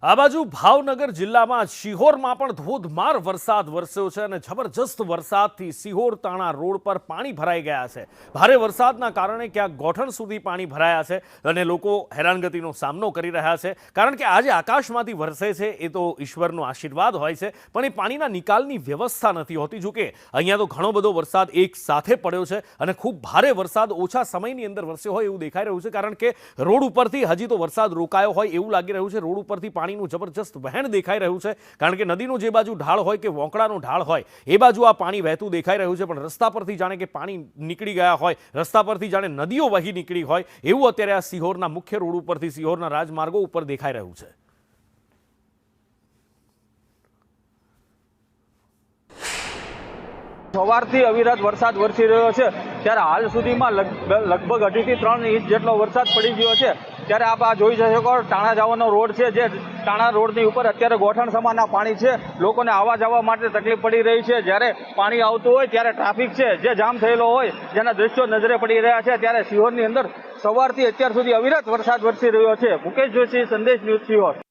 આ બાજુ ભાવનગર જિલ્લામાં શિહોરમાં પણ ધોધમાર વરસાદ વરસ્યો છે અને જબરજસ્ત વરસાદથી સિહોર તાણા રોડ પર પાણી ભરાઈ ગયા છે। ભારે વરસાદના કારણે ક્યાંક ગોઠણ સુધી પાણી ભરાયા છે અને લોકો હેરાનગતિનો સામનો કરી રહ્યા છે, કારણ કે આજે આકાશમાંથી વરસે છે એ તો ઈશ્વરનો આશીર્વાદ હોય છે, પણ એ પાણીના નિકાલની વ્યવસ્થા નથી હોતી। જો કે અહીંયા તો ઘણો બધો વરસાદ એક સાથે પડ્યો છે અને ખૂબ ભારે વરસાદ ઓછા સમયની અંદર વરસ્યો હોય એવું દેખાઈ રહ્યું છે, કારણ કે રોડ ઉપરથી હજી તો વરસાદ રોકાયો હોય એવું લાગી રહ્યું છે। રોડ ઉપરથી પાણીનું જબરજસ્ત વહેણ દેખાઈ રહ્યું છે, કારણ કે નદીનો જે બાજુ ઢાળ હોય કે વોંકળાનો ઢાળ હોય એ બાજુ આ પાણી વહેતું દેખાઈ રહ્યું છે, પણ રસ્તા પરથી જાણે કે પાણી નીકળી ગયા હોય, રસ્તા પરથી જાણે નદીઓ વહી નીકળી હોય એવું અત્યારે આ સિહોરના મુખ્ય રોડ ઉપરથી સિહોરના રાજમાર્ગો ઉપર દેખાઈ રહ્યું છે। સવારથી અવિરત વરસાદ વરસી રહ્યો છે, ત્યારે હાલ સુધીમાં લગભગ 2.5 થી 3 ઇંચ જેટલો વરસાદ પડી ગયો છે। ત્યારે આપ આ જોઈ શકો ટાણા જવાનો રોડ છે, જે ટાણા રોડની ઉપર અત્યારે ગોઠણ સમાનના પાણી છે, લોકોને આવવા જવા માટે તકલીફ પડી રહી છે। જ્યારે પાણી આવતું હોય ત્યારે ટ્રાફિક છે જે જામ થયેલો હોય, જેના દ્રશ્યો નજરે પડી રહ્યા છે। ત્યારે સિહોરની અંદર સવારથી અત્યાર સુધી અવિરત વરસાદ વરસી રહ્યો છે। મુકેશ જોશી, સંદેશ ન્યૂઝ, સિહોર।